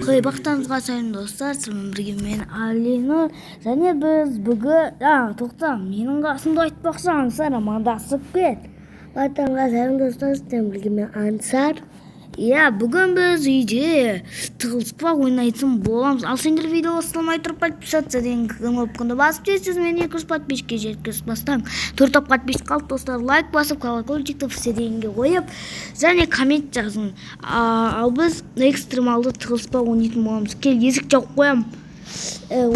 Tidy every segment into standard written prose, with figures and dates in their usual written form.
Бақтарыңызға сайын достар, сіздермен бірге мен Алинур және біз бүгін тоқта менің қасымда айтпақшы Аңсар амандасып кет. Бақтарыңызға сайын достар, сіздермен бірге мен Аңсар. Бүгін біз үйде тығылыспақ ойнайтын боламыз. Ал сендер видео бастамай тұрып подписаться деген кнопканы басып жейсіз. Мен 200 подписчикке жеткізіп бастан 4 топ подписчик қалды достар. Лайк басып колокольчикті все дегенге қойып және коммент жазың. Ал біз экстремалды тығылыспақ ойнайтын боламыз. Кел, есік жауып қоям.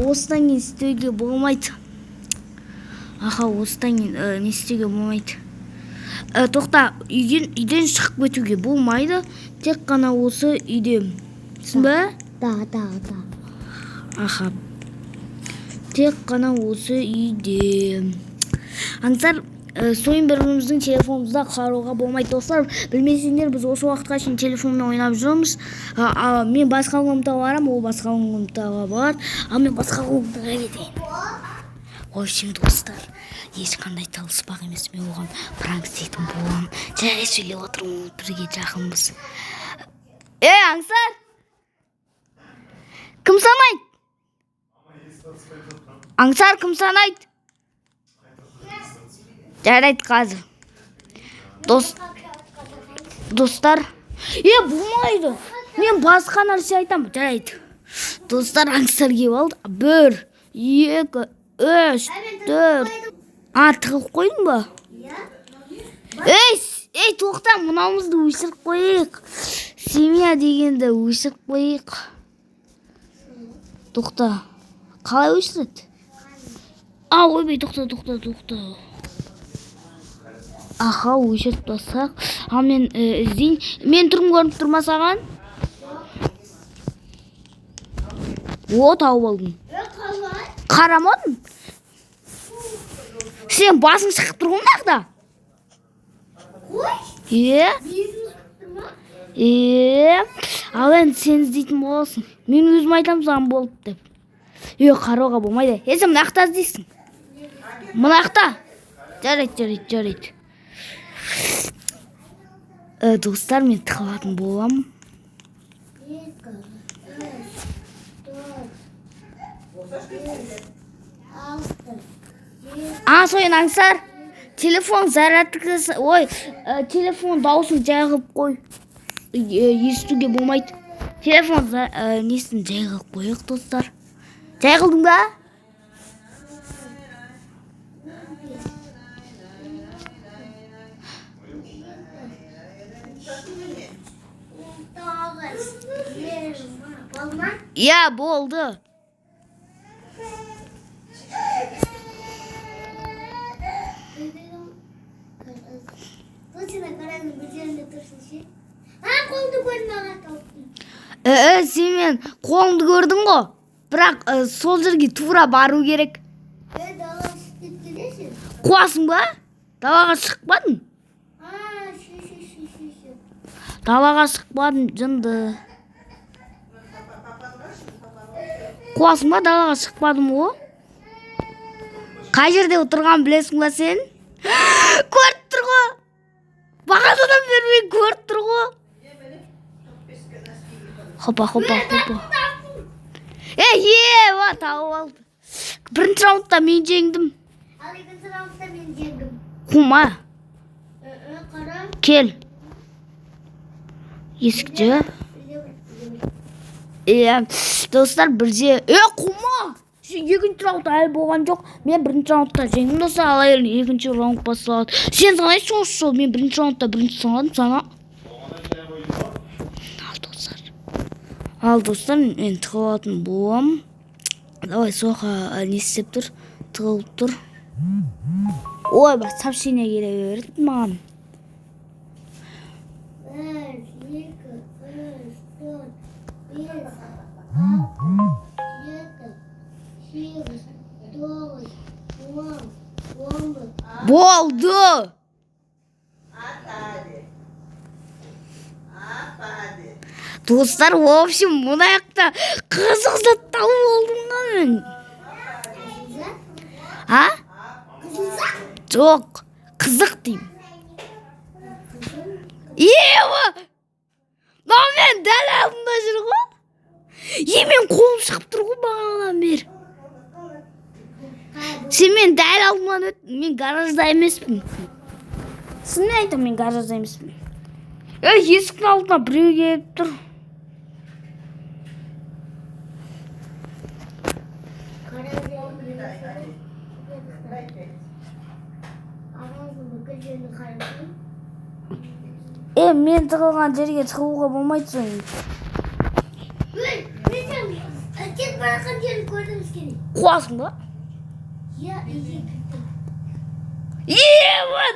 Осыдан кейін істеуге болмайды. Осыдан кейін не істеуге болмайды. Тоқта, үйден шығып кетуге болмайды. Тек қана осы үйде. Түсін бе? Да. Тек қана осы үйде. Аңсар, сойын біріміздің телефонымызда қарауға болмайды достар. Білмесеңдер, біз осы уақытқа шейін телефонмен ойнап жүрміз. Мен басқа ғылымтаға барам, ол басқа ғылымтаға бар. Ал мен басқа ғылымтаға кетейін. Общем, достар, ешқандай талыспақ емес, мен оған пранк істейтін боламын. Жай сөйлеп отырмын, бірге жақынбыз. Аңсар! Кім санайды? Аңсар, кім санайды? Жарайды қазір. Достар, болмайды. Мен басқа нәрсе айтамын, жарайды. Достар, Аңсар кеп алды. 1, 2, 3, 4. Тығылып қойдың ба? Тоқта, мұнамызды өшіріп қойық. Семья дегенді өшіріп қойық. Тоқта, қалай өшіреді? Ойбай, тоқта. Өшіріп тастақ. Мен іздейін. Мен тұрым көрініп тұрмасаған? Тауып алдым. Қарамадың? Сен басың шығып тұрғын мақта? Ал енді сен іздейтін боласың. Мен өзім айтам саған болып деп. Қарауға болмайды. Сен мынақта іздейсің. Мынақта? Жарайды. Достар, мен тығылатын болам. Сойын Аңсар, телефон зарядкасы, телефон дауысын жай қылып қой. Естуге болмайды. Телефон несін жай қылып қойық, достар. Жай қылдың ба? Болды. Сен мен қолыңды көрдің ғой, бірақ сол жерге тура бару керек. Далаға шығып кеткенесің? Қуасың ба? Далаға шықпадың? Далаға шықпадың, жынды. Қуасың ба? Далаға шықпадың ғой? Қай жерде отырған білесің ба сен? Көріп тұр ғой. Бағанадан бері көріп тұр ғой. Хопа. Тауып алды. Бірінші раундта мен жеңдім. Ал екінші раундта мен жеңдім. Құма. Қара. Кел. Есікте. Достар, бірде. Құма. Екінші раунд әлі болған жоқ. Мен бірінші раундта жеңдім достар. Ал екінші раунд басталады. Сен санайсың осы, мен бірінші раундта бірінші санадым сана. Ал достар, мен тығылатын болам. Давай, соға не істеп тұр? Тығылып тұр. Сообщение келе берді маған. 1, 2, 3, 4, 5, 6, 7, 8, 9, 10. Болды! Достар, в общем, мұнаяқта қызық зат тауып алдым ғой мен. Жоқ, қызық деймін. Мен дәл алдында жүр ғой. Мен қолым шығып тұр ғой бағанадан бері. Сен мен дәл алдымнан өт. Мен гаражда емеспін. Шынымен айтамын, мен гаражда емеспін. Есіктің алдына біреу келіп тұр. Мен тығылған жерге тығылуға болмайды соң. Тек барған жерін көрдім сені. Қуасың ба? Иә, үйге кірдім.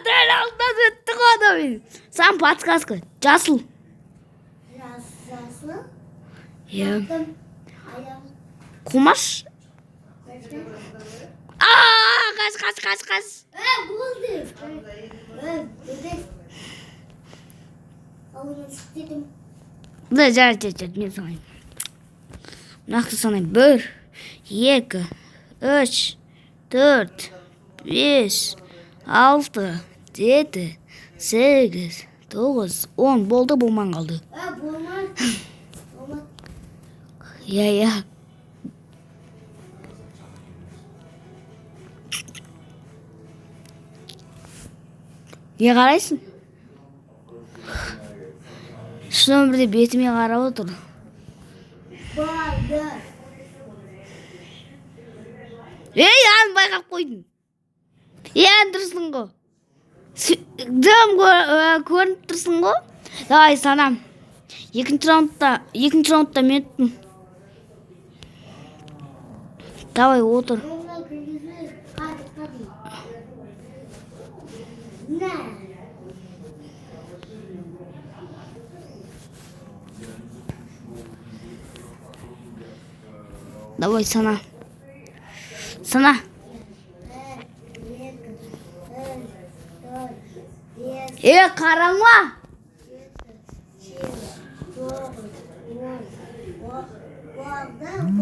Дәл алдынан өтті ғой адам. Саған подсказка. Жасыл. Жасыл. Иә. Аям. Қумаш. Қаш. Болды. Өдес. Ауылын істедім. Жарайды, мен санайым. Нақты санайым. 1, 2, 3, 4, 5, 6, 7, 8, 9, 10. Болды, болман қалды. Болмады. Иә. Не қарайсың? Шын өмірде бетіме қарап отыр. Болды. Аны байқап қойдың. Дұрысың ғой. Көрініп тұрсың ғой. Давай санам. Екінші раундта мен ұттым. Давай отыр. Давай сана. Қарама.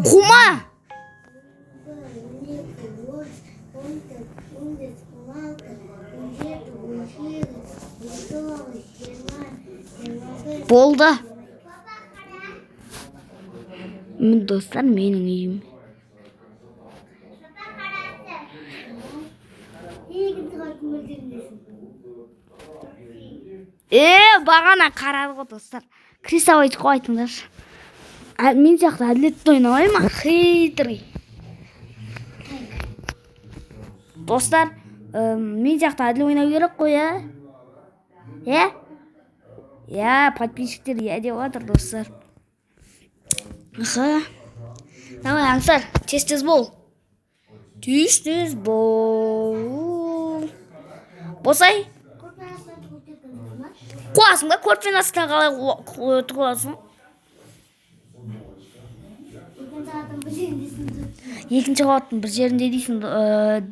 Қума. Болды. Достар, менің үйім. Бағана қарады ғой достар. Крестовый қойдыңдаршы. Мен сияқты әділетті ойнамай ма? Хитрый. Достар, мен сияқты әділ ойнау керек қой, подписчиктер деп отыр достар. Давай, аңсар, тез бол. Тез бол. Босай. Қуасың ба? Көрпен астына қалай тұғыласың? Екінші қабаттың бір жерінде дейсің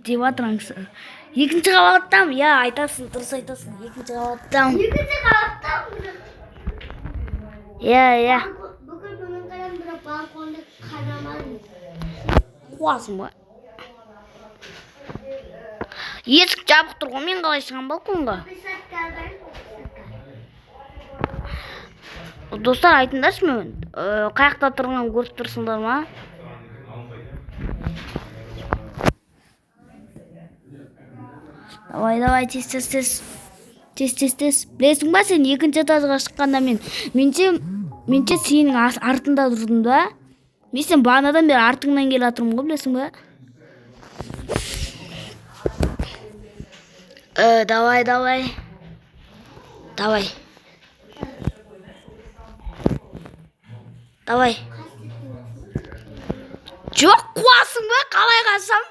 деп атыраңыз. Екінші қабаттам? Айтасың, дұрыс айтасың. Екінші қабаттам. Бүгін бұның қарам бір балконды қарамадым. Қуасың ба? Есік жабық тұр ғой, мен қалай шығам балконға? Достар, айтыңдаршы мен, қаяқта тұрған көріп тұрсыңдар ма? Давай, тез. Білесің ба, сен екінші этажға шыққанда менше сенің артында тұрдым да? Мен сен бағанадан бері артыңнан келе жатырмын ғой, білесің ба? Давай. Жоқ, қуасың ба? Қалай қасам?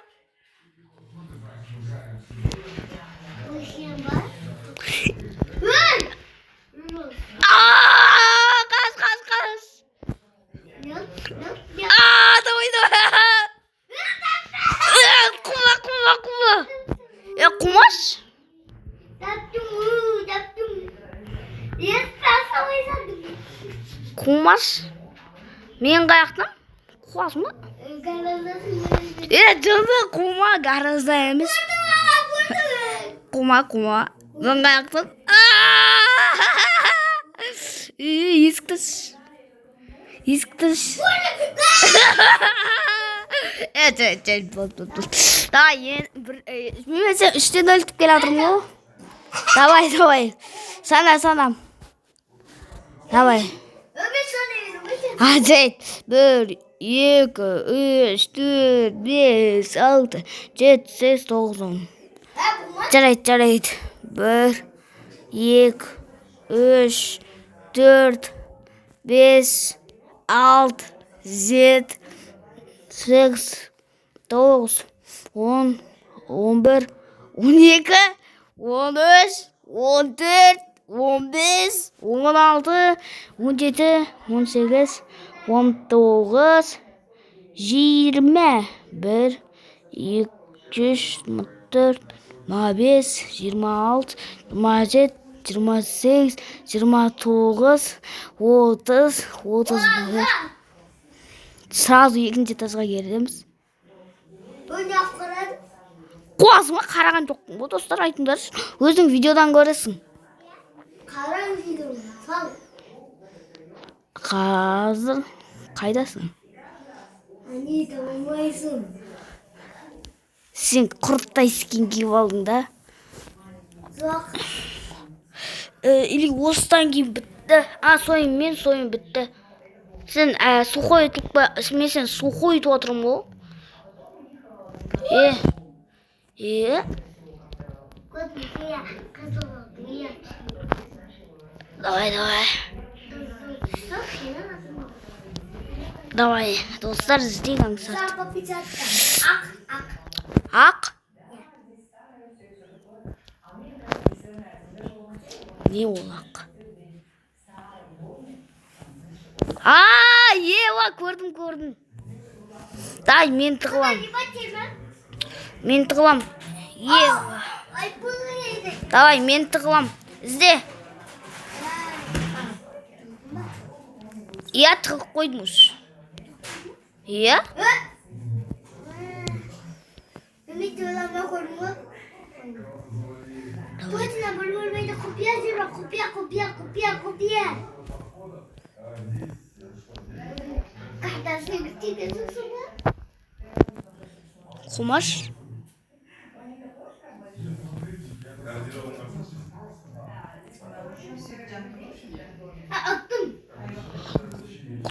Қас. Давай. Қума. Қумаш? Қумаш? Мен қаяқтым? Қуасың ба? Жынды қума, гаражда емес. Қума. Мен қаяқтым? Есікті Есік тыныш. Давай, мен сен 3-тен өлтіп келе жатырмын ғой. Давай. Санам. Давай. Жайт. 1, 2, 3, 4, 5, 6, 7, 8, 9, 10. Жарайды. 1, 2, 3, 4, 5, 6, 7, 8, 9, 10, 11, 12, 13, 14, 15, 16, 17, 18, 19, 20, 1, 2, 3, 4, 25, 26, 27, 28, 29, 30, 31. Сразу екінші этажға келеміз. Қуасыңа қараған жоқпын. Бұл достар айтыңдар. Өзің видеодан көресің. Қараң видеоны сал. Қазір қайдасың? Ани тамамайсың. Сен құрттай скен киіп алдың да. Жоқ. Или осыдан кейін бітті. Мен сойын бітті. Сен сухой етіп па? Мен сен сухой етіп отырмын ғой. Давай, достар, іздейік аңсарды. Ақ? Не ол ақ? Көрдім. Дай, мен тығылам. Давай, мен тығылам. Ізде. Тығып қойдым ұш. Точно, бөлмейді құпия жүр, құпия. Қайдасын күтегізің сұңы? Құмаш. Аттым.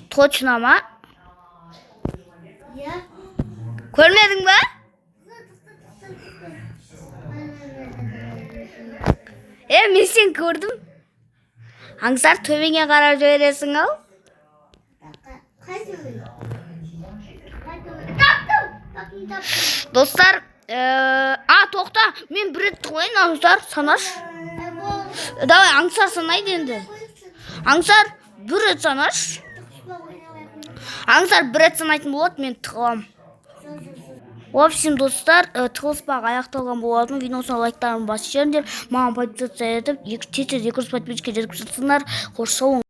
Точно ма? Я. Көрмедің ба? Мен сен көрдім. Аңсар төбеңе қарап жібересің ау? Таптым. Достар, тоқта, мен бір рет тығылайын, аңсар, санаш. Давай, аңсар санайды енді. Аңсар, бір рет санаш. Аңсар бір рет санайтын болады, мен тығылам. В общем, достар, тығылыспақ аяқталған болатын. Видеосына лайктарын басып жіберіңдер. Маған подписаться етіп, тез-тез 200 подписчикке жеткізсеңдер. Қош сау